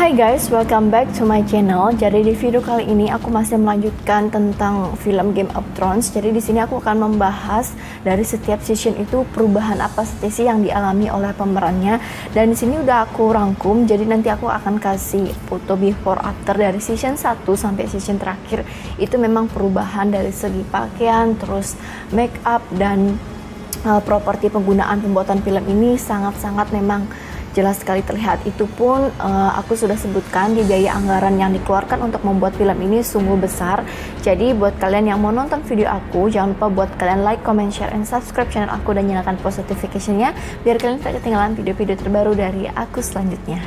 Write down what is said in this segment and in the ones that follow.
Hai guys, welcome back to my channel. Jadi di video kali ini aku masih melanjutkan tentang film Game of Thrones. Jadi di sini aku akan membahas dari setiap season itu perubahan apa saja sih yang dialami oleh pemerannya. Dan di sini udah aku rangkum. Jadi nanti aku akan kasih foto before after dari season 1 sampai season terakhir. Itu memang perubahan dari segi pakaian, terus make up dan properti penggunaan pembuatan film ini sangat-sangat memang jelas sekali terlihat. Itu pun aku sudah sebutkan di biaya anggaran yang dikeluarkan untuk membuat film ini sungguh besar. Jadi buat kalian yang mau nonton video aku, jangan lupa buat kalian like, comment, share, and subscribe channel aku dan nyalakan post notification-nya biar kalian tidak ketinggalan video-video terbaru dari aku selanjutnya.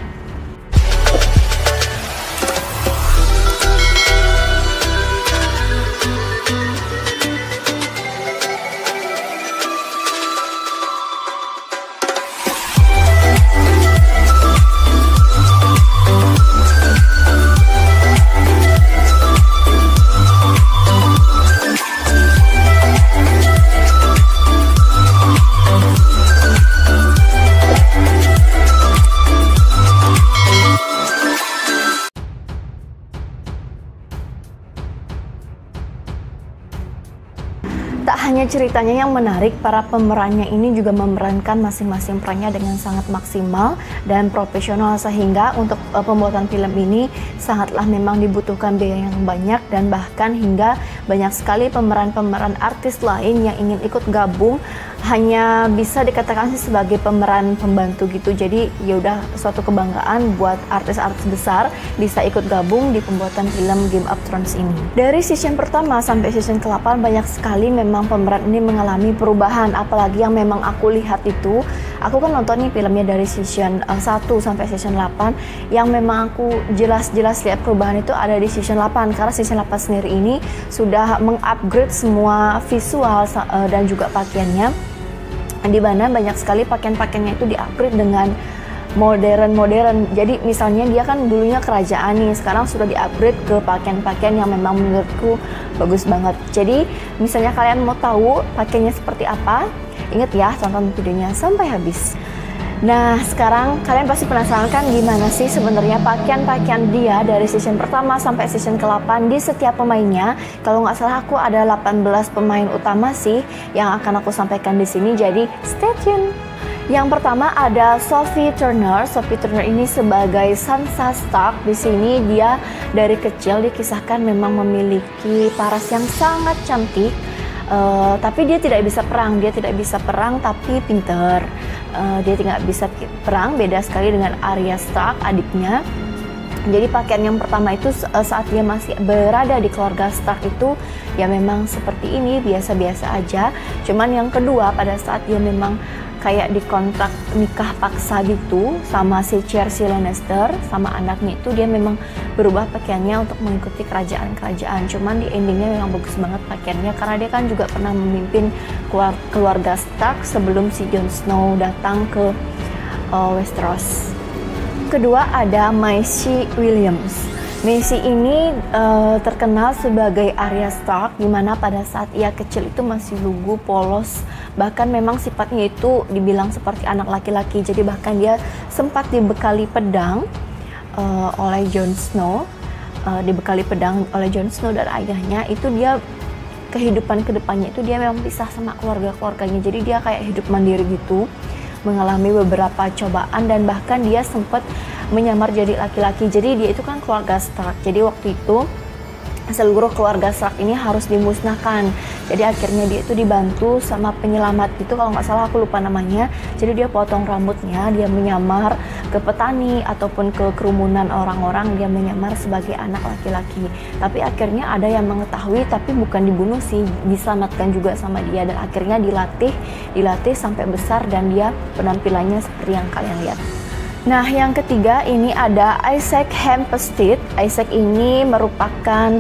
Tak hanya ceritanya yang menarik, para pemerannya ini juga memerankan masing-masing perannya dengan sangat maksimal dan profesional, sehingga untuk pembuatan film ini sangatlah memang dibutuhkan biaya yang banyak, dan bahkan hingga banyak sekali pemeran-pemeran artis lain yang ingin ikut gabung hanya bisa dikatakan sih sebagai pemeran pembantu gitu. Jadi ya udah suatu kebanggaan buat artis-artis besar bisa ikut gabung di pembuatan film Game of Thrones ini. Dari season pertama sampai season ke-8 banyak sekali memang pemeran ini mengalami perubahan, apalagi yang memang aku lihat itu, aku kan nonton nih filmnya dari season 1 sampai season 8, yang memang aku jelas-jelas lihat perubahan itu ada di season 8, karena season 8 sendiri ini sudah mengupgrade semua visual dan juga pakaiannya, di mana banyak sekali pakaian-pakaiannya itu di-upgrade dengan modern. Jadi misalnya dia kan dulunya kerajaan nih, sekarang sudah di-upgrade ke pakaian-pakaian yang memang menurutku bagus banget. Jadi misalnya kalian mau tahu pakaiannya seperti apa, ingat ya, tonton videonya sampai habis. Nah, sekarang kalian pasti penasaran kan gimana sih sebenarnya pakaian-pakaian dia dari season pertama sampai season ke-8 di setiap pemainnya. Kalau nggak salah aku ada 18 pemain utama sih yang akan aku sampaikan di sini. Jadi stay tune. Yang pertama ada Sophie Turner. Sophie Turner ini sebagai Sansa Stark. Di sini dia dari kecil dikisahkan memang memiliki paras yang sangat cantik. Tapi dia tidak bisa perang tapi pinter. Dia tidak bisa perang, beda sekali dengan Arya Stark, adiknya. Jadi pakaian yang pertama itu saat dia masih berada di keluarga Stark itu ya memang seperti ini, biasa-biasa aja. Cuman yang kedua, pada saat dia memang kayak dikontrak nikah paksa gitu sama si Cersei Lannister sama anaknya, itu dia memang berubah pakaiannya untuk mengikuti kerajaan-kerajaan. Cuman di endingnya memang bagus banget pakaiannya, karena dia kan juga pernah memimpin keluarga Stark sebelum si Jon Snow datang ke Westeros. Kedua ada Maisie Williams. Maisie ini terkenal sebagai Arya Stark, dimana pada saat ia kecil itu masih lugu, polos, bahkan memang sifatnya itu dibilang seperti anak laki-laki. Jadi bahkan dia sempat dibekali pedang oleh Jon Snow, dan ayahnya. Itu dia kehidupan kedepannya itu dia memang pisah sama keluarganya. Jadi dia kayak hidup mandiri gitu, mengalami beberapa cobaan, dan bahkan dia sempat menyamar jadi laki-laki. Jadi dia itu kan keluarga Stark. Jadi waktu itu seluruh keluarga Stark ini harus dimusnahkan. Jadi akhirnya dia itu dibantu sama penyelamat itu, kalau nggak salah aku lupa namanya. Jadi dia potong rambutnya, dia menyamar ke petani ataupun ke kerumunan orang-orang, dia menyamar sebagai anak laki-laki. Tapi akhirnya ada yang mengetahui, tapi bukan dibunuh sih, diselamatkan juga sama dia, dan akhirnya dilatih sampai besar, dan dia penampilannya seperti yang kalian lihat. Nah, yang ketiga ini ada Isaac Hempstead. Isaac ini merupakan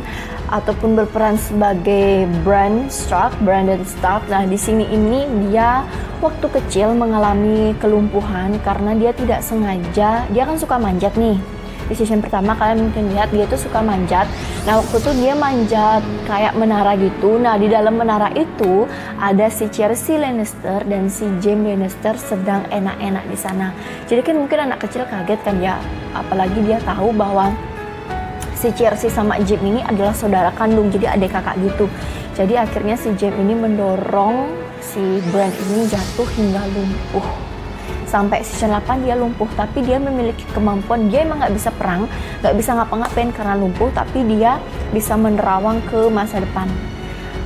ataupun berperan sebagai Brandon Stark. Nah, di sini ini dia waktu kecil mengalami kelumpuhan karena dia tidak sengaja, dia kan suka manjat nih. Di season pertama kalian mungkin lihat dia tuh suka manjat. Nah waktu itu dia manjat kayak menara gitu. Nah di dalam menara itu ada si Cersei Lannister dan si Jaime Lannister sedang enak-enak di sana. Jadi kan mungkin anak kecil kaget kan ya, apalagi dia tahu bahwa si Cersei sama Jaime ini adalah saudara kandung, jadi adik kakak gitu. Jadi akhirnya si Jaime ini mendorong si Bran ini jatuh hingga lumpuh. Sampai season 8 dia lumpuh, tapi dia memiliki kemampuan, dia emang nggak bisa perang, nggak bisa ngapa-ngapain karena lumpuh, tapi dia bisa menerawang ke masa depan.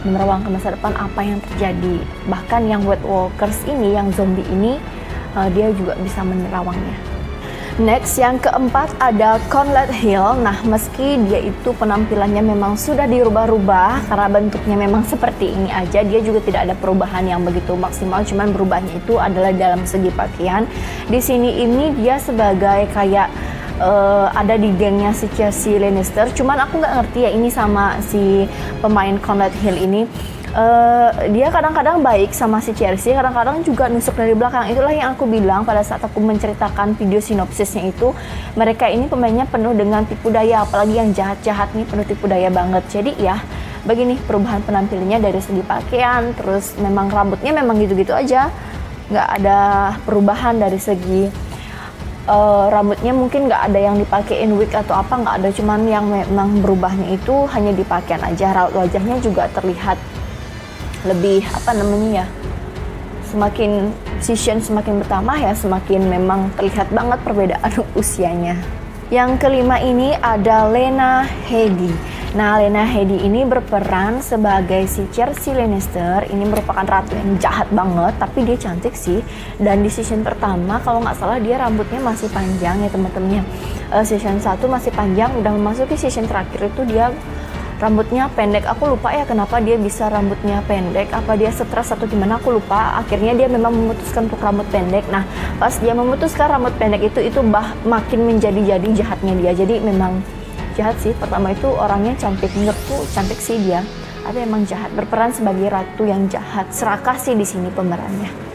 Menerawang ke masa depan apa yang terjadi. Bahkan yang White Walkers ini, yang zombie ini, dia juga bisa menerawangnya. Next, yang keempat ada Conlad Hill. Nah, meski dia itu penampilannya memang sudah dirubah-rubah karena bentuknya memang seperti ini aja, dia juga tidak ada perubahan yang begitu maksimal, cuman berubahnya itu adalah dalam segi pakaian. Di sini ini dia sebagai kayak ada di gengnya si Cersei Lannister, cuman aku nggak ngerti ya ini sama si pemain Conlad Hill ini. Dia kadang-kadang baik sama si Cersei, kadang-kadang juga nusuk dari belakang. Itulah yang aku bilang pada saat aku menceritakan video sinopsisnya itu, mereka ini pemainnya penuh dengan tipu daya, apalagi yang jahat-jahat nih penuh tipu daya banget. Jadi ya begini perubahan penampilannya dari segi pakaian, terus memang rambutnya memang gitu-gitu aja, nggak ada perubahan dari segi rambutnya, mungkin nggak ada yang dipakein wig atau apa, nggak ada, cuman yang memang berubahnya itu hanya di pakaian aja. Raut wajahnya juga terlihat lebih apa namanya ya, semakin season semakin bertambah ya, semakin memang terlihat banget perbedaan usianya. Yang kelima ini ada Lena Headey. Nah, Lena Headey ini berperan sebagai si Cersei Lannister. Ini merupakan ratu yang jahat banget, tapi dia cantik sih. Dan di season pertama kalau nggak salah dia rambutnya masih panjang ya teman-temannya. Season 1 masih panjang, udah memasuki season terakhir itu dia rambutnya pendek. Aku lupa ya kenapa dia bisa rambutnya pendek, apa dia stres atau gimana aku lupa. Akhirnya dia memang memutuskan untuk rambut pendek. Nah pas dia memutuskan rambut pendek itu makin menjadi-jadi jahatnya dia. Jadi memang jahat sih. Pertama itu orangnya cantik, menurutku cantik sih dia, tapi emang jahat, berperan sebagai ratu yang jahat. Serakah sih di sini pemerannya.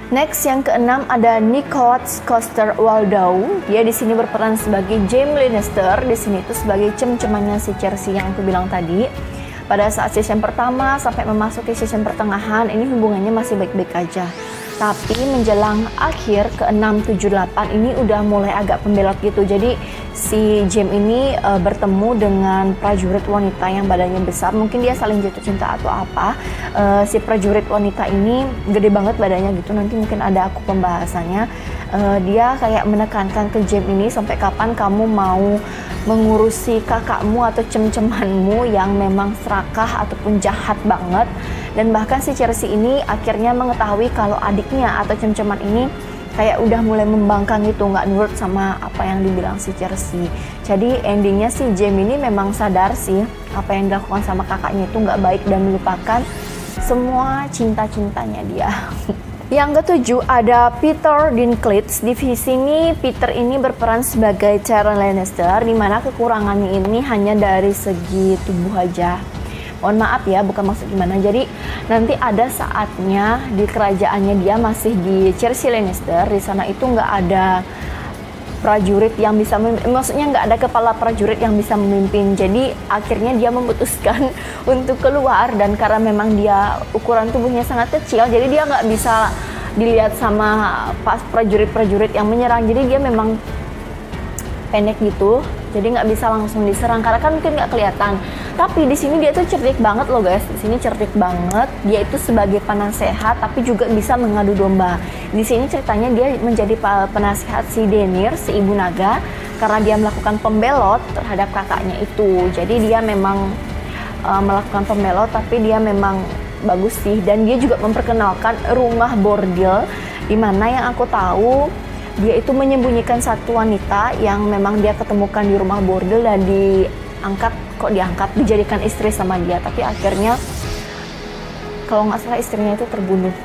Next, yang keenam ada Nicholas Coster-Waldau. Dia di sini berperan sebagai Jaime Lannister. Di sini itu sebagai cem-cemannya si Cersei yang aku bilang tadi. Pada saat season pertama sampai memasuki season pertengahan ini hubungannya masih baik-baik aja. Tapi menjelang akhir ke 6, 7, 8 ini udah mulai agak pembelot gitu. Jadi si Jaime ini bertemu dengan prajurit wanita yang badannya besar. Mungkin dia saling jatuh cinta atau apa. Si prajurit wanita ini gede banget badannya gitu. Nanti mungkin ada aku pembahasannya. Dia kayak menekankan ke Jaime ini, sampai kapan kamu mau mengurusi kakakmu atau cem-cemanmu yang memang serakah ataupun jahat banget. Dan bahkan si Cersei ini akhirnya mengetahui kalau adiknya atau cem-ceman ini kayak udah mulai membangkang gitu, nggak nurut sama apa yang dibilang si Cersei. Jadi endingnya si Jaime ini memang sadar sih apa yang dilakukan sama kakaknya itu nggak baik dan melupakan semua cinta-cintanya dia. Yang ketujuh ada Peter Dinklage. Di sini Peter ini berperan sebagai Tyrion Lannister, dimana kekurangannya ini hanya dari segi tubuh aja. Mohon maaf ya, bukan maksud gimana. Jadi nanti ada saatnya di kerajaannya dia masih di Cersei Lannister. Di sana itu nggak ada prajurit yang bisa maksudnya nggak ada kepala prajurit yang bisa memimpin. Jadi akhirnya dia memutuskan untuk keluar, dan karena memang dia ukuran tubuhnya sangat kecil, jadi dia nggak bisa dilihat sama pas prajurit-prajurit yang menyerang. Jadi dia memang pendek gitu, jadi nggak bisa langsung diserang karena kan mungkin nggak kelihatan. Tapi di sini dia tuh cerdik banget loh guys. Di sini cerdik banget. Dia itu sebagai penasehat tapi juga bisa mengadu domba. Di sini ceritanya dia menjadi penasehat si Daenerys, si ibu naga, karena dia melakukan pembelot terhadap kakaknya itu. Jadi dia memang melakukan pembelot, tapi dia memang bagus sih. Dan dia juga memperkenalkan rumah bordil, dimana yang aku tahu dia itu menyembunyikan satu wanita yang memang dia ketemukan di rumah bordil dan diangkat, dijadikan istri sama dia, tapi akhirnya kalau nggak salah istrinya itu terbunuh.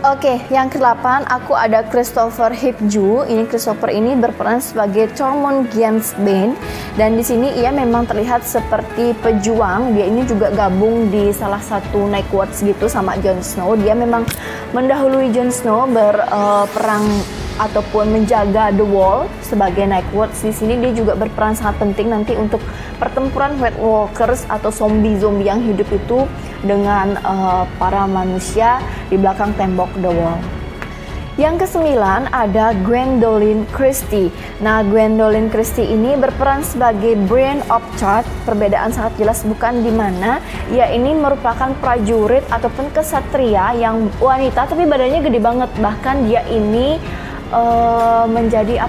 Oke, yang ke-8 aku ada Christopher Hivju. Ini Christopher ini berperan sebagai Tormund Giantsbane, dan di sini ia memang terlihat seperti pejuang. Dia ini juga gabung di salah satu Night Watch gitu sama Jon Snow. Dia memang mendahului Jon Snow berperang ataupun menjaga The Wall sebagai Night Watch. Di sini dia juga berperan sangat penting nanti untuk pertempuran White Walkers atau zombie-zombie yang hidup itu dengan para manusia di belakang tembok The Wall. Yang kesembilan ada Gwendolyn Christie. Nah, Gwendolyn Christie ini berperan sebagai Brienne of Tarth. Perbedaan sangat jelas bukan, di mana ia ini merupakan prajurit ataupun kesatria yang wanita tapi badannya gede banget. Bahkan dia ini menjadi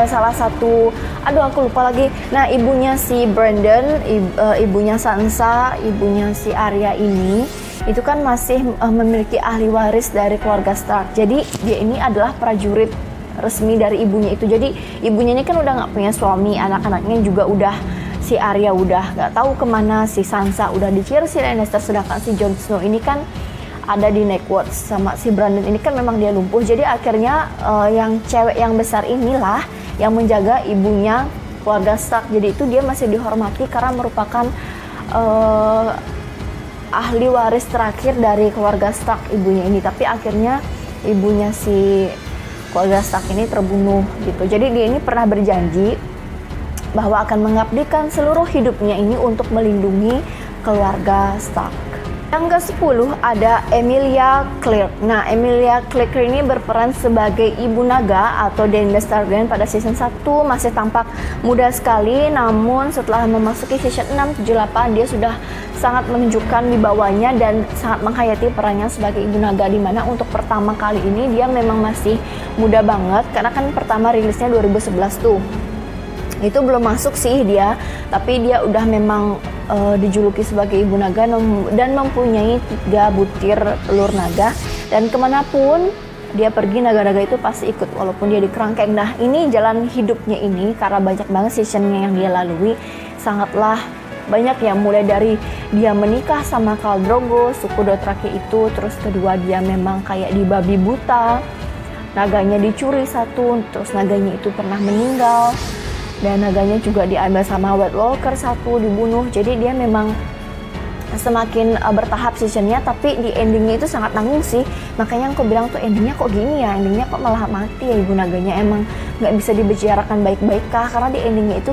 salah satu, aku lupa lagi. Nah, ibunya si Brandon, ibunya Sansa, ibunya si Arya ini itu kan masih memiliki ahli waris dari keluarga Stark. Jadi dia ini adalah prajurit resmi dari ibunya itu. Jadi ibunya ini kan udah nggak punya suami, anak-anaknya juga udah, si Arya udah nggak tahu kemana, si Sansa udah di Cersei Lannister, sedangkan si Jon Snow ini kan ada di Nightwatch, sama si Brandon ini kan memang dia lumpuh. Jadi akhirnya yang cewek yang besar inilah yang menjaga ibunya keluarga Stark. Jadi itu dia masih dihormati karena merupakan ahli waris terakhir dari keluarga Stark, ibunya ini. Tapi akhirnya ibunya si keluarga Stark ini terbunuh gitu. Jadi dia ini pernah berjanji bahwa akan mengabdikan seluruh hidupnya ini untuk melindungi keluarga Stark. Yang ke-10 ada Emilia Clarke. Nah, Emilia Clarke ini berperan sebagai Ibu Naga atau Daenerys Targaryen pada season 1. Masih tampak muda sekali, namun setelah memasuki season 6, 7, 8 dia sudah sangat menunjukkan wibawanya dan sangat menghayati perannya sebagai Ibu Naga, di mana untuk pertama kali ini dia memang masih muda banget karena kan pertama rilisnya 2011 tuh. Itu belum masuk sih dia, tapi dia udah memang dijuluki sebagai Ibu Naga dan mempunyai 3 butir telur naga, dan kemanapun dia pergi naga-naga itu pasti ikut walaupun dia di kerangkeng. Nah, ini jalan hidupnya ini karena banyak banget seasonnya yang dia lalui, sangatlah banyak ya, mulai dari dia menikah sama Khal Drogo, suku Dothraki itu, terus kedua dia memang kayak di babi buta, naganya dicuri satu, terus naganya itu pernah meninggal, dan naganya juga diambil sama White Walker satu, dibunuh. Jadi dia memang semakin bertahap seasonnya, tapi di endingnya itu sangat nanggung sih. Makanya aku bilang tuh endingnya kok gini ya, endingnya kok malah mati ya ibu naganya. Emang nggak bisa dibicarakan baik-baik kah? Karena di endingnya itu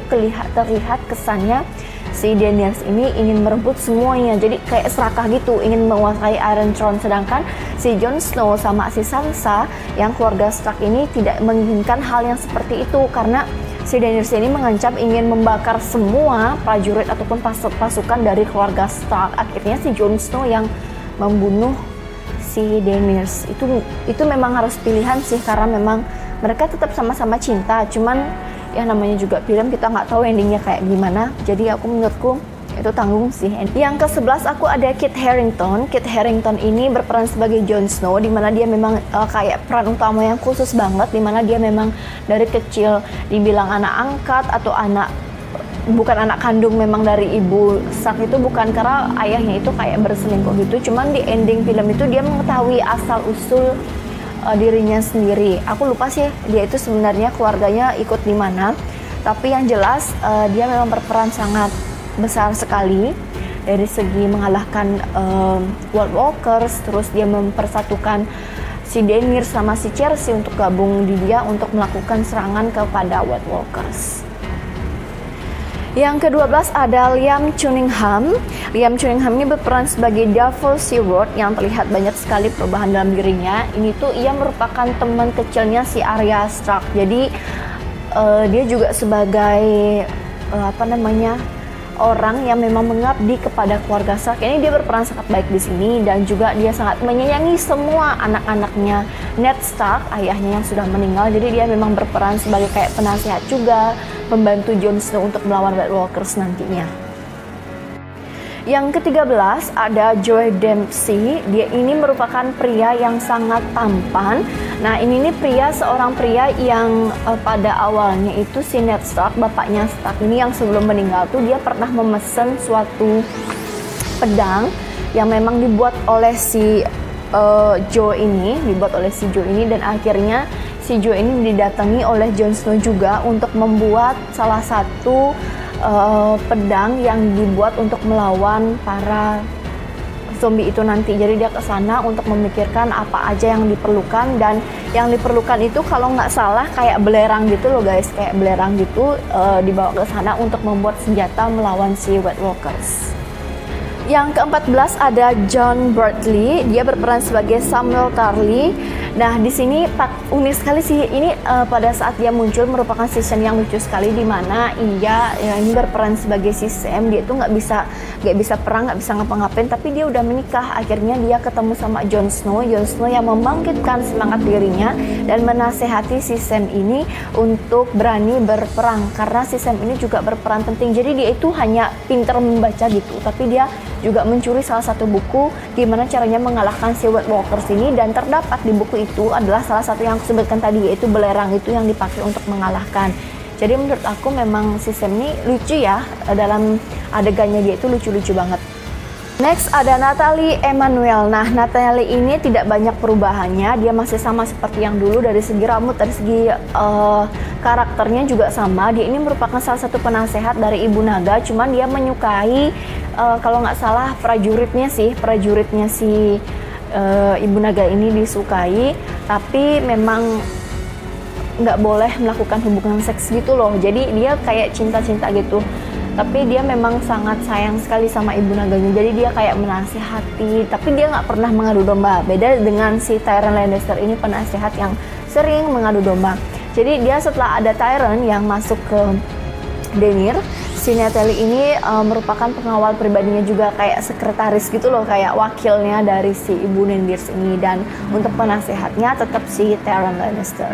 terlihat kesannya si Daenerys ini ingin merebut semuanya, jadi kayak serakah gitu, ingin menguasai Iron Throne. Sedangkan si Jon Snow sama si Sansa yang keluarga Stark ini tidak menginginkan hal yang seperti itu, karena si Daenerys ini mengancam ingin membakar semua prajurit ataupun pasukan dari keluarga Stark. Akhirnya si Jon Snow yang membunuh si Daenerys. Itu memang harus pilihan sih, karena memang mereka tetap sama-sama cinta. Cuman ya namanya juga film, kita nggak tahu endingnya kayak gimana. Jadi menurutku itu tanggung sih. Yang ke-11 aku ada Kit Harington. Kit Harington ini berperan sebagai Jon Snow, dimana dia memang kayak peran utama yang khusus banget, dimana dia memang dari kecil dibilang anak angkat atau bukan anak kandung memang dari ibu Stark itu, bukan, karena ayahnya itu kayak berselingkuh gitu. Cuman di ending film itu dia mengetahui asal usul dirinya sendiri. Aku lupa sih dia itu sebenarnya keluarganya ikut di mana, tapi yang jelas dia memang berperan sangat besar sekali dari segi mengalahkan White Walkers. Terus dia mempersatukan si Daenerys sama si Cersei untuk gabung di dia untuk melakukan serangan kepada White Walkers. Yang ke-12 ada Liam Cunningham. Liam Cunningham ini berperan sebagai Davos Seaworth yang terlihat banyak sekali perubahan dalam dirinya. Ini tuh ia merupakan teman kecilnya si Arya Stark. Jadi dia juga sebagai orang yang memang mengabdi kepada keluarga Stark. Ini dia berperan sangat baik di sini, dan juga dia sangat menyayangi semua anak-anaknya Ned Stark, ayahnya yang sudah meninggal. Jadi dia memang berperan sebagai kayak penasihat juga, membantu Jon Snow untuk melawan White Walkers nantinya. Yang ke-13 ada Joe Dempsey. Dia ini merupakan pria yang sangat tampan. Nah, ini seorang pria yang pada awalnya itu si Ned Stark, bapaknya Stark ini yang sebelum meninggal tuh dia pernah memesan suatu pedang yang memang dibuat oleh si Joe ini, dan akhirnya si Joe ini didatangi oleh Jon Snow juga untuk membuat salah satu pedang yang dibuat untuk melawan para zombie itu nanti. Jadi dia ke sana untuk memikirkan apa aja yang diperlukan, dan yang diperlukan itu kalau nggak salah kayak belerang gitu loh guys, kayak belerang gitu dibawa ke sana untuk membuat senjata melawan si White Walkers. Yang ke-14 ada John Bradley, dia berperan sebagai Samuel Tarly. Nah, di sini unik sekali sih ini, pada saat dia muncul merupakan season yang lucu sekali, di mana ia ini berperan sebagai si Sam. Dia itu nggak bisa perang, nggak bisa ngapa-ngapain, tapi dia udah menikah. Akhirnya dia ketemu sama Jon Snow yang membangkitkan semangat dirinya dan menasehati si Sam ini untuk berani berperang, karena si Sam ini juga berperan penting. Jadi dia itu hanya pintar membaca gitu, tapi dia juga mencuri salah satu buku gimana caranya mengalahkan si White Walkers ini, dan terdapat di buku itu adalah salah satu yang aku sebutkan tadi, yaitu belerang itu yang dipakai untuk mengalahkan. Jadi menurut aku memang si Sam ini lucu ya, dalam adegannya dia itu lucu-lucu banget. Next ada Nathalie Emmanuel. Nah, Nathalie ini tidak banyak perubahannya, dia masih sama seperti yang dulu. Dari segi rambut, dari segi karakternya juga sama. Dia ini merupakan salah satu penasehat dari Ibu Naga, cuman dia menyukai kalau nggak salah prajuritnya si Ibu Naga ini disukai, tapi memang nggak boleh melakukan hubungan seks gitu loh. Jadi dia kayak cinta-cinta gitu, tapi dia memang sangat sayang sekali sama Ibu Naganya. Jadi dia kayak menasihati, tapi dia nggak pernah mengadu domba. Beda dengan si Tyrion Lannister ini, penasehat yang sering mengadu domba. Jadi dia setelah ada Tyrion yang masuk ke Daenerys, si Nathalie ini merupakan pengawal pribadinya juga, kayak sekretaris gitu loh, kayak wakilnya dari si Ibu Daenerys ini. Dan untuk penasehatnya tetap si Tyrion Lannister.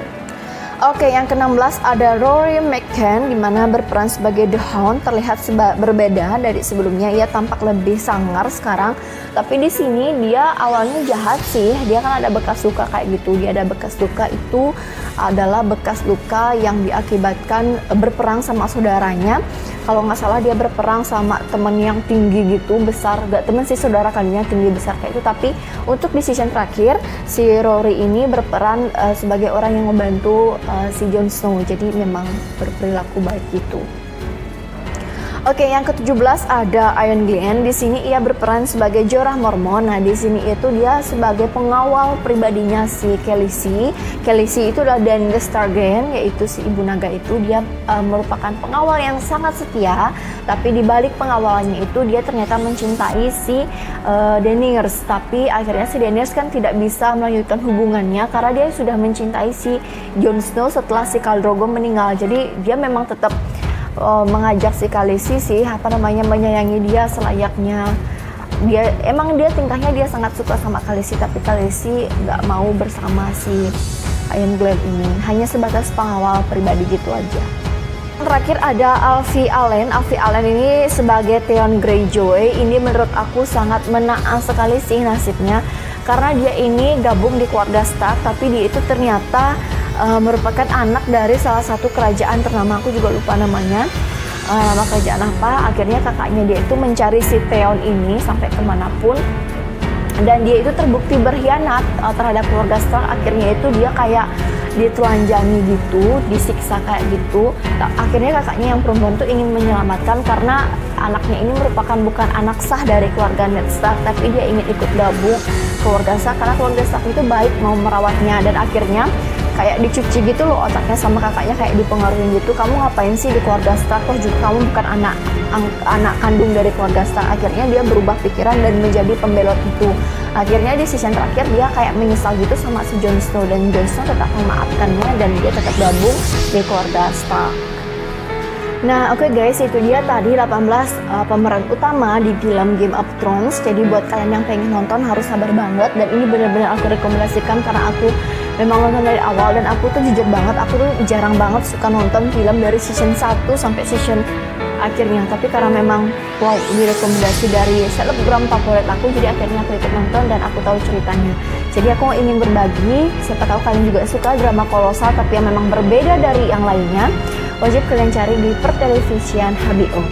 Oke, yang ke-16 ada Rory McCann, dimana berperan sebagai The Hound. Terlihat berbeda dari sebelumnya, ia tampak lebih sangar sekarang. Tapi di sini dia awalnya jahat sih, dia kan ada bekas luka kayak gitu. Dia ada bekas luka, itu adalah bekas luka yang diakibatkan berperang sama saudaranya. Kalau nggak salah dia berperang sama temen yang tinggi gitu, besar, gak temen sih, saudara kalinya tinggi besar kayak itu. Tapi untuk di season terakhir si Rory ini berperan sebagai orang yang membantu si Jon Snow, jadi memang berperilaku baik gitu. Oke, yang ke-17 ada Iron Glenn. Di sini ia berperan sebagai Jorah Mormont. Nah, di sini itu dia sebagai pengawal pribadinya si Khaleesi. Khaleesi itu adalah Daenerys Targaryen, yaitu si Ibu Naga itu. Dia merupakan pengawal yang sangat setia, tapi di balik pengawalannya itu dia ternyata mencintai si Daenerys. Tapi akhirnya si Daenerys kan tidak bisa melanjutkan hubungannya karena dia sudah mencintai si Jon Snow setelah si Khal Drogo meninggal. Jadi dia memang tetap mengajak si Khaleesi sih, menyayangi dia selayaknya. Dia tingkahnya dia sangat suka sama Khaleesi, tapi Khaleesi nggak mau bersama si Iron Glenn ini, hanya sebatas pengawal pribadi gitu aja. Terakhir ada Alfie Allen. Alfie Allen ini sebagai Theon Greyjoy. Ini menurut aku sangat menaas sekali sih nasibnya, karena dia ini gabung di keluarga Stark, tapi dia itu ternyata merupakan anak dari salah satu kerajaan ternama, aku juga lupa namanya, nama kerajaan apa. Akhirnya kakaknya dia itu mencari si Theon ini sampai kemanapun, dan dia itu terbukti berkhianat terhadap keluarga Stark. Akhirnya itu dia kayak ditelanjangi gitu, disiksa kayak gitu. Akhirnya kakaknya yang perempuan tuh ingin menyelamatkan, karena anaknya ini merupakan bukan anak sah dari keluarga Ned Stark, tapi dia ingin ikut gabung keluarga Stark karena keluarga Stark itu baik, mau merawatnya. Dan akhirnya kayak dicuci gitu loh otaknya sama kakaknya, kayak dipengaruhi gitu. Kamu ngapain sih di keluarga Stark, toh juga kamu bukan anak kandung dari keluarga Stark. Akhirnya dia berubah pikiran dan menjadi pembelot itu. Akhirnya di season terakhir dia kayak menyesal gitu sama si Jon Snow, dan Jon Snow tetap memaafkannya dan dia tetap gabung di keluarga Stark. Nah, oke guys, itu dia tadi 18 pemeran utama di film Game of Thrones. Jadi buat kalian yang pengen nonton harus sabar banget, dan ini benar-benar aku rekomendasikan karena aku memang nonton dari awal, dan aku tuh jujur banget, aku tuh jarang banget suka nonton film dari season 1 sampai season akhirnya. Tapi karena memang wow, ini rekomendasi dari selebgram favorit aku, jadi akhirnya aku ikut nonton dan aku tahu ceritanya. Jadi aku ingin berbagi, siapa tahu kalian juga suka drama kolosal tapi yang memang berbeda dari yang lainnya. Wajib kalian cari di pertelevisian HBO.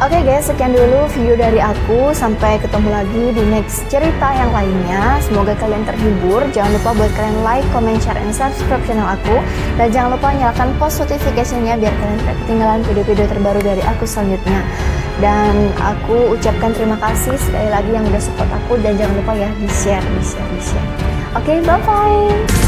Oke guys, sekian dulu video dari aku. Sampai ketemu lagi di next cerita yang lainnya. Semoga kalian terhibur. Jangan lupa buat kalian like, comment, share, and subscribe channel aku. Dan jangan lupa nyalakan post notification-nya biar kalian tidak ketinggalan video-video terbaru dari aku selanjutnya. Dan aku ucapkan terima kasih sekali lagi yang udah support aku, dan jangan lupa ya di share. Oke, bye bye.